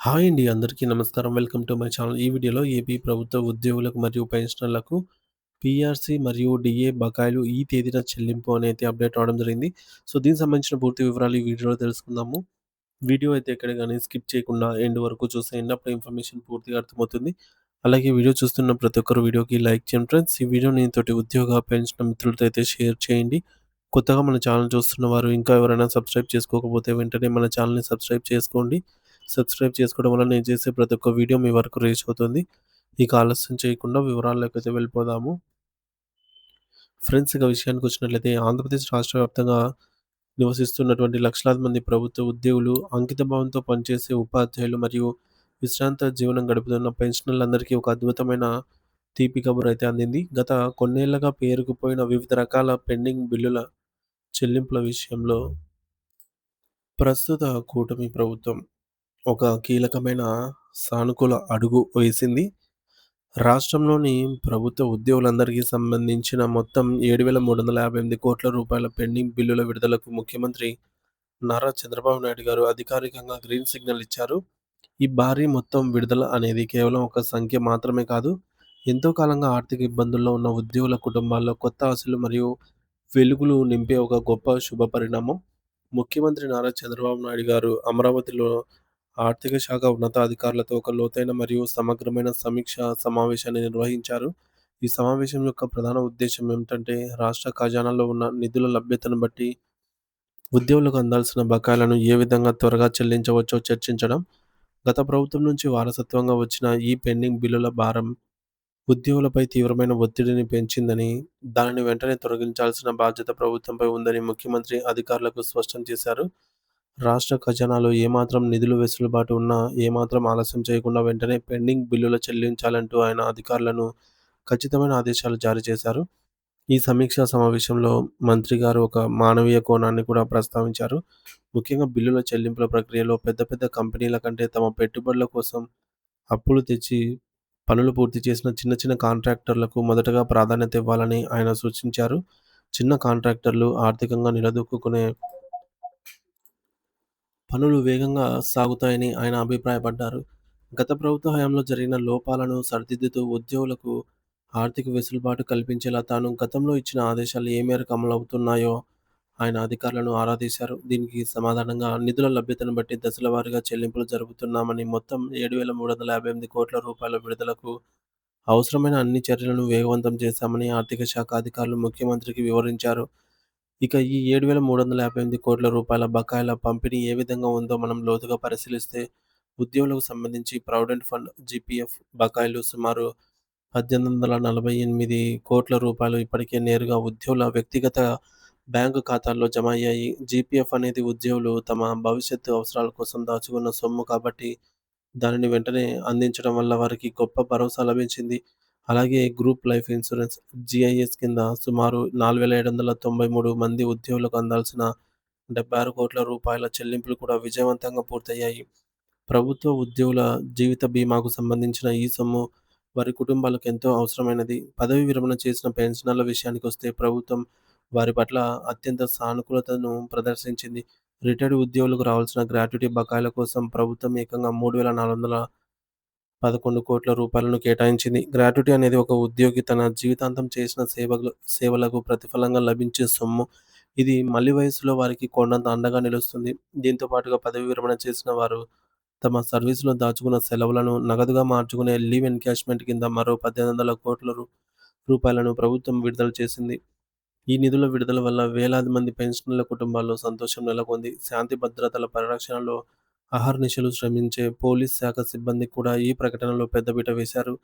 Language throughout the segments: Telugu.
హాయ్ అండి. అందరికీ నమస్కారం. Welcome to my channel. ఈ వీడియోలో ఏపీ ప్రభుత్వ ఉద్యోగులకు మరియు పెన్షనర్లకు పీఆర్సీ మరియు డీఏ బకాయిలు ఈ తేదీన చెల్లింపు అనేది అప్డేట్ రావడం జరిగింది. సో, దీనికి సంబంధించిన పూర్తి వివరాలు ఈ వీడియోలో తెలుసుకుందాము. వీడియో అయితే ఎక్కడ గాని స్కిప్ చేయకుండా ఎండ్ వరకు చూసేయండి. అప్పుడు ఇన్ఫర్మేషన్ పూర్తిగా అర్థమవుతుంది. అలాగే వీడియో చూస్తున్న ప్రతి ఒక్కరు వీడియోకి లైక్ చేయండి ఫ్రెండ్స్. ఈ వీడియోని తోటి ఉద్యోగ, పెన్షన్ మిత్రులతో అయితే షేర్ చేయండి. కొత్తగా మన ఛానల్ చూస్తున్న వారు ఇంకా ఎవరైనా సబ్స్క్రైబ్ చేసుకోకపోతే వెంటనే మన ఛానల్‌ని సబ్స్క్రైబ్ చేసుకోండి. సబ్స్క్రైబ్ చేసుకోవడం వల్ల నేను చేసే ప్రతి ఒక్క వీడియో మీ వరకు రీచ్ అవుతుంది. ఇక ఆలస్యం చేయకుండా వివరాల్లోకైతే వెళ్ళిపోదాము. ఫ్రెండ్స్ ఇక విషయానికొచ్చినట్లయితే ఆంధ్రప్రదేశ్ రాష్ట్ర వ్యాప్తంగా నివసిస్తున్నటువంటి లక్షలాది మంది ప్రభుత్వ ఉద్యోగులు, అంకితభావంతో పనిచేసే ఉపాధ్యాయులు మరియు విశ్రాంత జీవనం గడుపుతున్న పెన్షనర్లందరికీ ఒక అద్భుతమైన తీపి కబురైతే అందింది. గత కొన్నేళ్లుగా పేరుకుపోయిన వివిధ రకాల పెండింగ్ బిల్లుల చెల్లింపుల విషయంలో ప్రస్తుత కూటమి ప్రభుత్వం ఒక కీలకమైన సానుకూల అడుగు వేసింది. రాష్ట్రంలోని ప్రభుత్వ ఉద్యోగులందరికీ సంబంధించిన మొత్తం 7,358 కోట్ల రూపాయల పెండింగ్ బిల్లుల విడుదలకు ముఖ్యమంత్రి నారా చంద్రబాబు నాయుడు గారు అధికారికంగా గ్రీన్ సిగ్నల్ ఇచ్చారు. ఈ భారీ మొత్తం విడుదల అనేది కేవలం ఒక సంఖ్య మాత్రమే కాదు. ఎంతో కాలంగా ఆర్థిక ఇబ్బందుల్లో ఉన్న ఉద్యోగుల కుటుంబాల్లో కొత్త ఆశలు మరియు వెలుగులు నింపే ఒక గొప్ప శుభ పరిణామం. ముఖ్యమంత్రి నారా చంద్రబాబు నాయుడు గారు అమరావతిలో ఆర్థిక శాఖ ఉన్నతాధికారులతో ఒక లోతైన మరియు సమగ్రమైన సమీక్ష సమావేశాన్ని నిర్వహించారు. ఈ సమావేశం యొక్క ప్రధాన ఉద్దేశ్యం ఏమిటంటే, రాష్ట్ర ఖజానాలో ఉన్న నిధుల లభ్యతను బట్టి ఉద్యోగులకు అందాల్సిన బకాయిలను ఏ విధంగా త్వరగా చెల్లించవచ్చో చర్చించడం. గత ప్రభుత్వం నుంచి వారసత్వంగా వచ్చిన ఈ పెండింగ్ బిల్లుల భారం ఉద్యోగులపై తీవ్రమైన ఒత్తిడిని పెంచిందని, దానిని వెంటనే తొలగించాల్సిన బాధ్యత ప్రభుత్వంపై ఉందని ముఖ్యమంత్రి అధికారులకు స్పష్టం చేశారు. రాష్ట్ర ఖజానాలో ఏమాత్రం నిధులు వెసులుబాటు ఉన్నా ఏమాత్రం ఆలస్యం చేయకుండా వెంటనే పెండింగ్ బిల్లులు చెల్లించాలంటూ ఆయన అధికారులను ఖచ్చితమైన ఆదేశాలు జారీ చేశారు. ఈ సమీక్షా సమావేశంలో మంత్రి గారు ఒక మానవీయ కోణాన్ని కూడా ప్రస్తావించారు. ముఖ్యంగా బిల్లుల చెల్లింపుల ప్రక్రియలో పెద్ద పెద్ద కంపెనీల కంటే తమ పెట్టుబడుల కోసం అప్పులు తెచ్చి పనులు పూర్తి చేసిన చిన్న చిన్న కాంట్రాక్టర్లకు మొదటగా ప్రాధాన్యత ఇవ్వాలని ఆయన సూచించారు. చిన్న కాంట్రాక్టర్లు ఆర్థికంగా నిలదొక్కుకునే పనులు వేగంగా సాగుతాయని ఆయన అభిప్రాయపడ్డారు. గత ప్రభుత్వ హయాంలో జరిగిన లోపాలను సరిదిద్దుతూ ఉద్యోగులకు ఆర్థిక వెసులుబాటు కల్పించేలా తాను గతంలో ఇచ్చిన ఆదేశాలు ఏ మేరకు అమలవుతున్నాయో ఆయన అధికారులను ఆరా తీశారు. దీనికి సమాధానంగా నిధుల లభ్యతను బట్టి దశల వారీగా చెల్లింపులు జరుపుతున్నామని, మొత్తం 7,358 కోట్ల రూపాయల విడుదలకు అవసరమైన అన్ని చర్యలను వేగవంతం చేశామని ఆర్థిక శాఖ అధికారులు ముఖ్యమంత్రికి వివరించారు. ఇక ఈ 7,358 కోట్ల రూపాయల బకాయిల పంపిణీ ఏ విధంగా ఉందో మనం లోతుగా పరిశీలిస్తే, ఉద్యోగులకు సంబంధించి ప్రావిడెంట్ ఫండ్ జీపీఎఫ్ బకాయిలు సుమారు 1,848 కోట్ల రూపాయలు ఇప్పటికే నేరుగా ఉద్యోగుల వ్యక్తిగత బ్యాంకు ఖాతాల్లో జమ అయ్యాయి. జీపీఎఫ్ అనేది ఉద్యోగులు తమ భవిష్యత్తు అవసరాల కోసం దాచుకున్న సొమ్ము కాబట్టి దానిని వెంటనే అందించడం వల్ల వారికి గొప్ప భరోసా లభించింది. అలాగే గ్రూప్ లైఫ్ ఇన్సూరెన్స్ జీఐఎస్ కింద సుమారు 4,793 మంది ఉద్యోగులకు అందాల్సిన 76 కోట్ల రూపాయల చెల్లింపులు కూడా విజయవంతంగా పూర్తయ్యాయి. ప్రభుత్వ ఉద్యోగుల జీవిత బీమాకు సంబంధించిన ఈ సొమ్ము వారి కుటుంబాలకు ఎంతో అవసరమైనది. పదవీ విరమణ చేసిన పెన్షనర్ల విషయానికొస్తే ప్రభుత్వం వారి పట్ల అత్యంత సానుకూలతను ప్రదర్శించింది. రిటైర్డ్ ఉద్యోగులకు రావాల్సిన గ్రాట్యుటీ బకాయిల కోసం ప్రభుత్వం ఏకంగా 3,411 కోట్ల రూపాయలను కేటాయించింది. గ్రాట్యుటీ అనేది ఒక ఉద్యోగి తన జీవితాంతం చేసిన సేవలకు ప్రతిఫలంగా లభించే సొమ్ము. ఇది మళ్ళీ వయస్సులో వారికి కొండంత అండగా నిలుస్తుంది. దీంతో పాటుగా పదవీ విరమణ చేసిన వారు తమ సర్వీస్‌లో దాచుకున్న సెలవులను నగదుగా మార్చుకునే లీవ్ ఎన్‌క్యాష్‌మెంట్ కింద మరో 1,800 కోట్ల రూపాయలను ప్రభుత్వం విడుదల చేసింది. ఈ నిధుల విడుదల వల్ల వేలాది మంది పెన్షనర్ల కుటుంబాల్లో సంతోషం నెలకొంది. శాంతి భద్రతల పరిరక్షణలో అహర్నిశలు శ్రమించే పోలీస్ శాఖ సిబ్బందికి కూడా ఈ ప్రకటనలో పెద్దపీట వేశారు.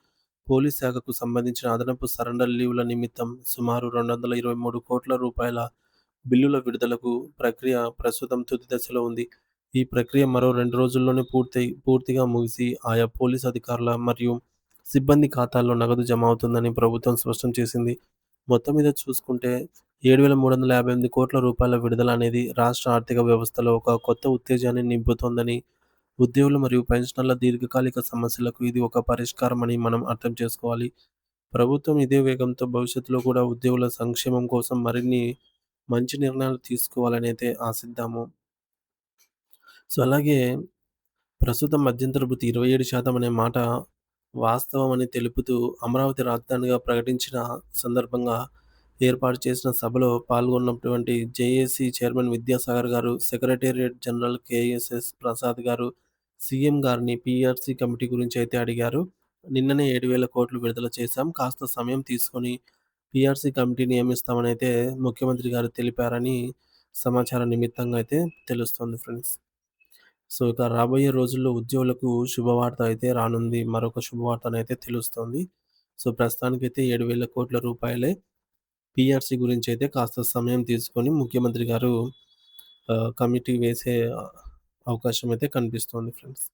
పోలీస్ శాఖకు సంబంధించిన అదనపు సరెండర్ లీవ్‌ల నిమిత్తం సుమారు 223 కోట్ల రూపాయల బిల్లుల విడుదలకు ప్రక్రియ ప్రస్తుతం తుది దశలో ఉంది. ఈ ప్రక్రియ మరో 2 రోజుల్లోనే పూర్తిగా ముగిసి ఆయా పోలీస్ అధికారుల మరియు సిబ్బంది ఖాతాల్లో నగదు జమ అవుతుందని ప్రభుత్వం స్పష్టం చేసింది. మొత్తం మీద చూసుకుంటే 7,358 కోట్ల రూపాయల విడుదల అనేది రాష్ట్ర ఆర్థిక వ్యవస్థలో ఒక కొత్త ఉత్తేజాన్ని నింపుతోందని, ఉద్యోగులు మరియు పెన్షనర్ల దీర్ఘకాలిక సమస్యలకు ఇది ఒక పరిష్కారమని మనం అర్థం చేసుకోవాలి. ప్రభుత్వం ఇదే వేగంతో భవిష్యత్తులో కూడా ఉద్యోగుల సంక్షేమం కోసం మరిన్ని మంచి నిర్ణయాలు తీసుకోవాలని అయితే ఆశిద్దాము. సో, అలాగే ప్రస్తుతం మధ్యంతర భృతి 27% అనే మాట వాస్తవమని తెలుపుతూ అమరావతి రాజధానిగా ప్రకటించిన సందర్భంగా ఏర్పాటు చేసిన సభలో పాల్గొన్నటువంటి జేఏసీ చైర్మన్ విద్యాసాగర్ గారు, సెక్రటేరియట్ జనరల్ కేఎస్ఎస్ ప్రసాద్ గారు సీఎం గారిని పీఆర్సీ కమిటీ గురించి అయితే అడిగారు. నిన్ననే 7,000 కోట్లు విడుదల చేశాం. కాస్త సమయం తీసుకొని పీఆర్సీ కమిటీ నియమిస్తామని అయితే ముఖ్యమంత్రి గారు తెలిపారని సమాచారం నిమిత్తంగా అయితే తెలుస్తుంది ఫ్రెండ్స్. సో, ఇక రాబోయే రోజుల్లో ఉద్యోగులకు శుభవార్త అయితే రానుంది. మరొక శుభవార్తనైతే తెలుస్తోంది. సో, ప్రస్తుతానికైతే 7,000 కోట్ల రూపాయలే పీఆర్సీ గురించైతే కాస్త సమయం తీసుకొని ముఖ్యమంత్రి గారు కమిటీ వేసే అవకాశం అయితే కనిపిస్తోంది ఫ్రెండ్స్.